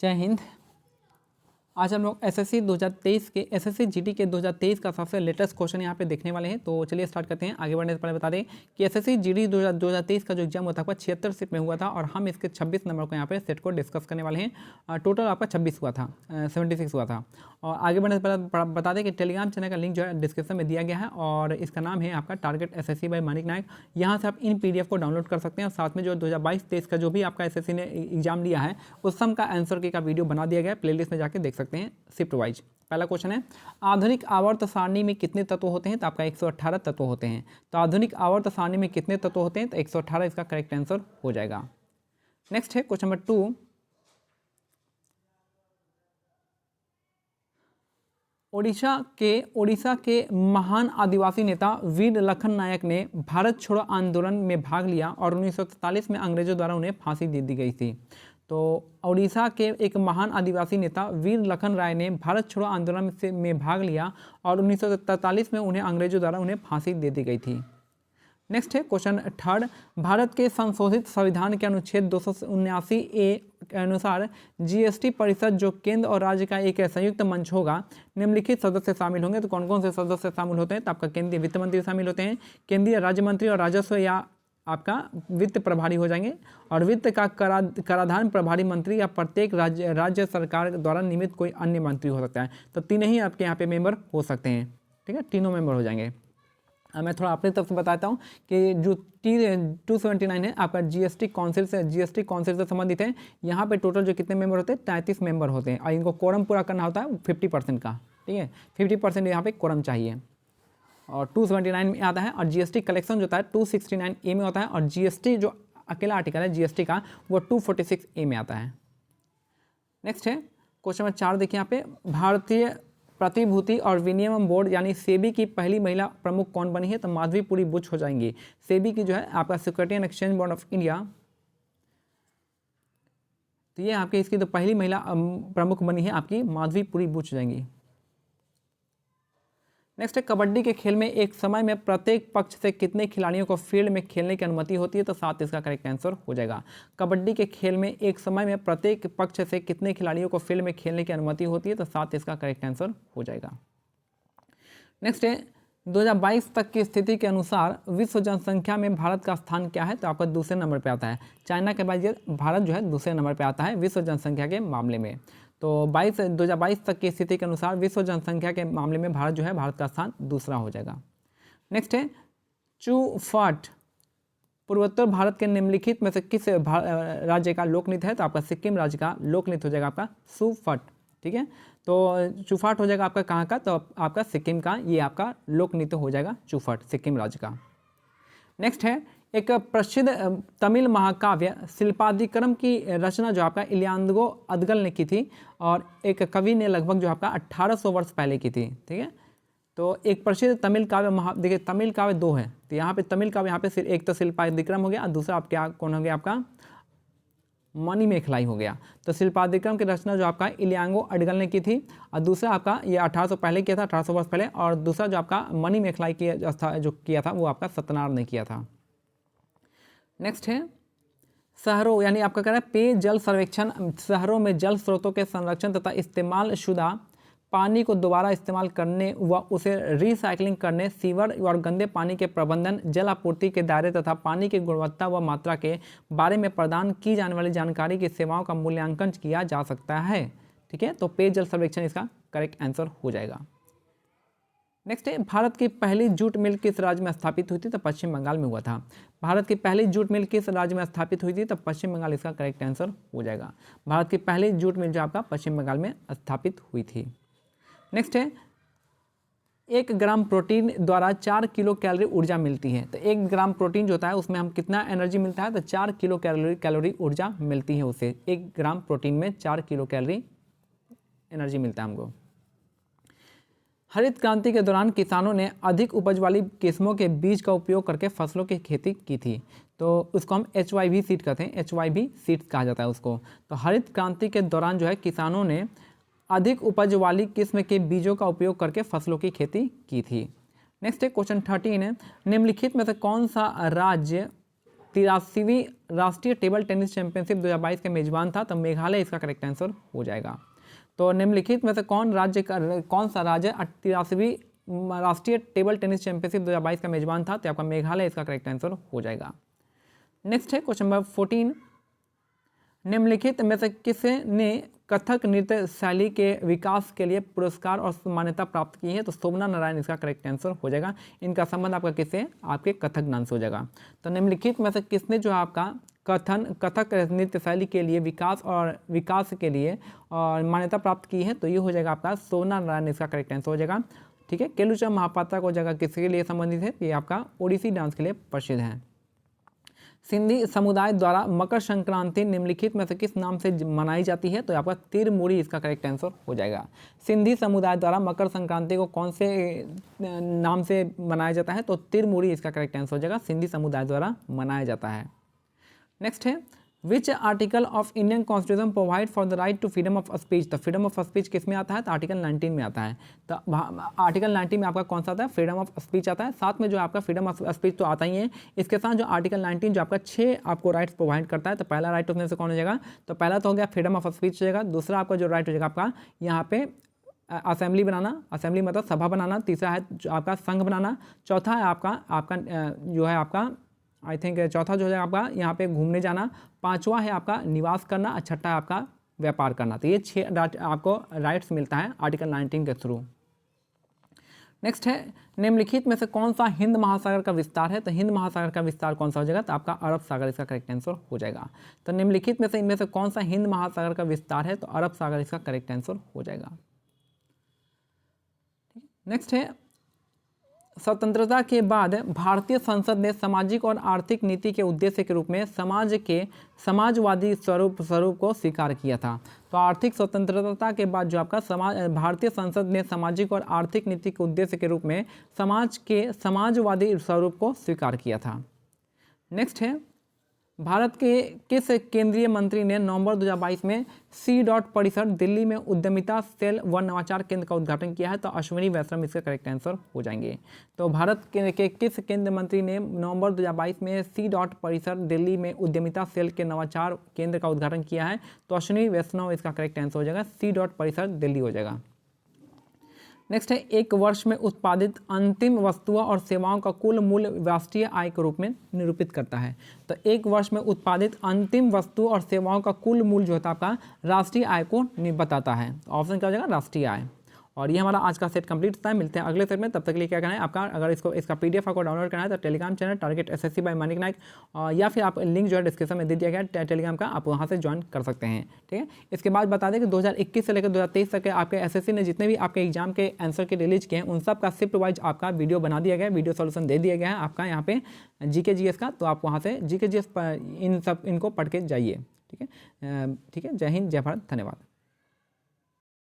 जय हिंद। आज हम लोग एसएससी 2023 के एसएससी जीडी के 2023 का सबसे लेटेस्ट क्वेश्चन यहाँ पे देखने वाले हैं। तो चलिए स्टार्ट करते हैं। आगे बढ़ने से पहले बता दें कि एसएससी जीडी 2023 का जो एग्जाम हुआ था आपका 76 सीट में हुआ था और हम इसके 26 नंबर को यहाँ पे सेट को डिस्कस करने वाले हैं। टोटल आपका 26 हुआ था, 76 हुआ था। और आगे बढ़ने से पहले बता दें कि टेलीग्राम चैनल का लिंक जो है डिस्क्रिप्शन में दिया गया है और इसका नाम है आपका टारगेट एसएससी बाय मानिक नायक। यहाँ से आप इन पीडीएफ को डाउनलोड कर सकते हैं और साथ में जो 2022-23 का जो भी आपका एसएससी ने एग्जाम लिया है उस सम का आंसर की का वीडियो बना दिया गया है, प्लेलिस्ट में जाके देख सकते हैं शिफ्ट वाइज। पहला क्वेश्चन है, आधुनिक आवर्त सारणी में कितने तत्व होते हैं? तो आपका 118 तत्व होते हैं। तो आधुनिक आवर्त सारणी में कितने तत्व होते हैं? तो 118 इसका करेक्ट आंसर हो जाएगा। नेक्स्ट है क्वेश्चन नंबर 2, ओडिशा के महान आदिवासी नेता वीर लखन नायक ने भारत छोड़ो आंदोलन में भाग लिया और 1943 में अंग्रेजों द्वारा उन्हें फांसी दे दी गई थी। तो ओडिशा के एक महान आदिवासी नेता वीर लखन राय ने भारत छोड़ो आंदोलन में भाग लिया और 1943 में उन्हें अंग्रेजों द्वारा उन्हें फांसी दे दी गई थी। नेक्स्ट है क्वेश्चन थर्ड, भारत के संशोधित संविधान के अनुच्छेद 279A के अनुसार जीएसटी परिषद जो केंद्र और राज्य का एक संयुक्त मंच होगा, निम्नलिखित सदस्य शामिल होंगे। तो कौन कौन से सदस्य शामिल होते हैं? तो आपका केंद्रीय वित्त मंत्री शामिल होते हैं, केंद्रीय राज्य मंत्री और राजस्व या आपका वित्त प्रभारी हो जाएंगे, और वित्त का कराधान प्रभारी मंत्री या प्रत्येक राज्य सरकार द्वारा नियमित कोई अन्य मंत्री हो सकता है। तो तीनों ही आपके यहाँ पे मेंबर हो सकते हैं, ठीक है, तीनों मेंबर हो जाएंगे। मैं थोड़ा अपनी तरफ से बताता हूँ कि जो 279 है आपका जीएसटी काउंसिल से संबंधित है। यहाँ पे टोटल जो कितने मेंबर होते हैं? 33 मेंबर होते हैं और इनको कोरम पूरा करना होता है 50% का, ठीक है, 50% यहाँ पे कोरम चाहिए। और 279 में आता है और जीएसटी कलेक्शन जो होता है 269A में होता है और जीएसटी जो अकेला आर्टिकल है जीएसटी का वो 246A में आता है। नेक्स्ट है क्वेश्चन नंबर 4, देखिए यहाँ पे, भारतीय प्रतिभूति और विनिमय बोर्ड यानी सेबी की पहली महिला प्रमुख कौन बनी है? तो माधवीपुरी बुच हो जाएंगी। सेबी की जो है आपका security and exchange board of India, तो ये आपकी इसकी तो पहली महिला प्रमुख बनी है आपकी माधवीपुरी बुच हो जाएंगी। नेक्स्ट है, कबड्डी के खेल में एक समय में प्रत्येक पक्ष से कितने खिलाड़ियों को फील्ड में खेलने की अनुमति होती है? तो 7 इसका करेक्ट आंसर हो जाएगा। कबड्डी के खेल में एक समय में प्रत्येक पक्ष से कितने खिलाड़ियों को फील्ड में खेलने की अनुमति होती है? तो 7 इसका करेक्ट आंसर हो जाएगा। नेक्स्ट है, 2022 तक की स्थिति के अनुसार विश्व जनसंख्या में भारत का स्थान क्या है? तो आपका दूसरे नंबर पर आता है। चाइना के बाद भारत जो है दूसरे नंबर पर आता है विश्व जनसंख्या के मामले में। तो 2022 तक की स्थिति के अनुसार विश्व जनसंख्या के मामले में भारत जो है भारत का स्थान दूसरा हो जाएगा। नेक्स्ट है, चूफाट पूर्वोत्तर भारत के निम्नलिखित में से किस राज्य का लोक नृत्य है? तो आपका सिक्किम राज्य का लोक नृत्य हो जाएगा आपका सुफट, ठीक है। तो चूफाट हो जाएगा आपका कहाँ का? तो आपका सिक्किम का ये आपका लोक नृत्य हो जाएगा चूफाट, सिक्किम राज्य का। नेक्स्ट है, एक प्रसिद्ध तमिल महाकाव्य शिल्पादिक्रम की रचना जो आपका इलियान्गो अदगल ने की थी और एक कवि ने लगभग जो आपका 1800 वर्ष पहले की थी, ठीक है। तो एक प्रसिद्ध तमिल काव्य देखिए तमिल काव्य 2 है, तो यहाँ पे तमिल काव्य यहाँ पे एक तो शिल्पादिक्रम हो गया और दूसरा आप क्या कौन हो गया आपका मणिमेखलाई हो गया। तो शिल्पादिक्रम की रचना जो आपका इलियांगो अडगल ने की थी और दूसरा आपका ये 1800 पहले किया था, 1800 वर्ष पहले, और दूसरा जो आपका मणिमेखलाई की जो किया था वो आपका सत्यनारायण ने किया था। नेक्स्ट है, शहरों यानी आपका कह रहा है पेयजल सर्वेक्षण, शहरों में जल स्रोतों के संरक्षण तथा इस्तेमाल शुदा पानी को दोबारा इस्तेमाल करने व उसे रिसाइकलिंग करने, सीवर और गंदे पानी के प्रबंधन, जल आपूर्ति के दायरे तथा पानी की गुणवत्ता व मात्रा के बारे में प्रदान की जाने वाली जानकारी की सेवाओं का मूल्यांकन किया जा सकता है, ठीक है। तो पेयजल सर्वेक्षण इसका करेक्ट आंसर हो जाएगा। नेक्स्ट है, भारत की पहली जूट मिल किस राज्य में स्थापित हुई थी? तो पश्चिम बंगाल में हुआ था। भारत की पहली जूट मिल किस राज्य में स्थापित हुई थी? तो पश्चिम बंगाल इसका करेक्ट आंसर हो जाएगा। भारत की पहली जूट मिल जो आपका पश्चिम बंगाल में स्थापित हुई थी। नेक्स्ट है, 1 ग्राम प्रोटीन द्वारा 4 किलो कैलोरी ऊर्जा मिलती है। तो 1 ग्राम प्रोटीन जो होता है उसमें हम कितना एनर्जी मिलता है? तो 4 किलो कैलोरी ऊर्जा मिलती है उससे। 1 ग्राम प्रोटीन में 4 किलो कैलोरी एनर्जी मिलता है हमको। हरित क्रांति के दौरान किसानों ने अधिक उपज वाली किस्मों के बीज का उपयोग करके फसलों की खेती की थी। तो उसको हम HYV सीड कहते हैं, HYV सीड कहा जाता है उसको। तो हरित क्रांति के दौरान जो है किसानों ने अधिक उपज वाली किस्म के बीजों का उपयोग करके फसलों की खेती की थी। नेक्स्ट है क्वेश्चन 13 है, निम्नलिखित में से कौन सा राज्य 83वीं राष्ट्रीय टेबल टेनिस चैंपियनशिप 2022 का मेजबान था, तो मेघालय इसका करेक्ट आंसर हो जाएगा। तो निम्नलिखित में से कौन सा राज्य 83वीं राष्ट्रीय टेबल टेनिस चैंपियनशिप 2022 का मेजबान था, तो आपका मेघालय इसका करेक्ट आंसर हो जाएगा। नेक्स्ट है क्वेश्चन नंबर 14, निम्नलिखित में से किसने कथक नृत्य शैली के विकास के लिए पुरस्कार और मान्यता प्राप्त की है, तो शोभना नारायण इसका करेक्ट आंसर हो जाएगा। इनका संबंध आपका किससे, आपके कथक ज्ञान से हो जाएगा। तो निम्नलिखित में से किसने जो है आपका कथक नृत्य शैली के लिए विकास के लिए और मान्यता प्राप्त की है, तो ये हो जाएगा आपका शोभना नारायण इसका करेक्ट आंसर हो जाएगा। ठीक है, केलुचम महापात्रा को जगह किसके लिए संबंधित है, ये आपका ओडिसी डांस के लिए प्रसिद्ध है। सिंधी समुदाय द्वारा मकर संक्रांति निम्नलिखित में से किस नाम से मनाई जाती है, तो आपका तिरमूरी इसका करेक्ट आंसर हो जाएगा। सिंधी समुदाय द्वारा मकर संक्रांति को कौन से नाम से मनाया जाता है, तो तिरमूरी इसका करेक्ट आंसर हो जाएगा, सिंधी समुदाय द्वारा मनाया जाता है। नेक्स्ट है which article of Indian constitution provide for the right to freedom of speech, तो फ्रीडम ऑफ स्पीच किस में आता है, तो आर्टिकल 19 में आता है। तो आर्टिकल 19 में आपका कौन सा आता है, फ्रीडम ऑफ स्पीच आता है। साथ में जो आपका फ्रीडम ऑफ स्पीच तो आता ही है, इसके साथ जो आर्टिकल 19 जो आपका 6 आपको राइट्स प्रोवाइड करता है, तो पहला राइट उसमें से कौन हो जाएगा, तो पहला तो हो गया फ्रीडम ऑफ स्पीच हो जाएगा। दूसरा आपका जो राइट हो जाएगा आपका यहाँ पे असेंबली बनाना, असेंबली मतलब सभा बनाना। तीसरा है जो आपका संघ बनाना। चौथा है आपका जो है आपका आई थिंक चौथा जो है आपका यहाँ पे घूमने जाना। पांचवा है आपका निवास करना। छठा है आपका व्यापार करना। तो ये 6 आपको राइट्स मिलता है आर्टिकल 19 के थ्रू। नेक्स्ट है निम्नलिखित में से कौन सा हिंद महासागर का विस्तार है, तो हिंद महासागर का विस्तार कौन सा हो जाएगा, तो आपका अरब सागर इसका करेक्ट आंसर हो जाएगा। तो निम्नलिखित में से इनमें से कौन सा हिंद महासागर का विस्तार है, तो अरब सागर इसका करेक्ट आंसर हो जाएगा। नेक्स्ट है स्वतंत्रता के बाद भारतीय संसद ने सामाजिक और आर्थिक नीति के उद्देश्य के रूप में समाजवादी स्वरूप को स्वीकार किया था। तो आर्थिक स्वतंत्रता के बाद जो आपका भारतीय संसद ने सामाजिक और आर्थिक नीति के उद्देश्य के रूप में समाजवादी स्वरूप को स्वीकार किया था। नेक्स्ट है भारत के किस केंद्रीय मंत्री ने नवंबर 2022 में C. परिसर दिल्ली में उद्यमिता सेल व नवाचार केंद्र का उद्घाटन किया है, तो अश्विनी वैष्णव इसका करेक्ट आंसर हो जाएंगे। तो भारत के किस केंद्रीय मंत्री ने नवंबर 2022 में C. परिसर दिल्ली में उद्यमिता सेल के नवाचार केंद्र का उद्घाटन किया है, तो अश्विनी वैष्णव इसका करेक्ट आंसर हो जाएगा। C. परिसर दिल्ली हो जाएगा। नेक्स्ट है एक वर्ष में उत्पादित अंतिम वस्तुओं और सेवाओं का कुल मूल्य राष्ट्रीय आय के रूप में निरूपित करता है। तो एक वर्ष में उत्पादित अंतिम वस्तुओं और सेवाओं का कुल मूल्य जो होता है आपका राष्ट्रीय आय को बताता है। ऑप्शन क्या हो जाएगा, राष्ट्रीय आय। और ये हमारा आज का सेट कंप्लीट होता है। मिलते हैं अगले सेट में, तब तक के लिए क्या करना है आपका, अगर इसका PDF आपको डाउनलोड करना है तो Telegram channel target SSC by Manik Nayak, या फिर आप लिंक जो है डिस्क्रिप्शन में दे दिया गया टेलीग्राम का, आप वहाँ से ज्वाइन कर सकते हैं। ठीक है, इसके बाद बता दें कि 2021 से लेकर 2023 तक के आपके SSC ने जितने भी आपके एग्जाम के आंसर के रिलीज किए हैं उन सब का शिफ्ट वाइज आपका वीडियो बना दिया गया है, वीडियो सोल्यूशन दे दिया गया है आपका यहाँ पे GK GS का। तो आप वहाँ से GK GS इनको पढ़ के जाइए। ठीक है, जय हिंद, जय भारत, धन्यवाद।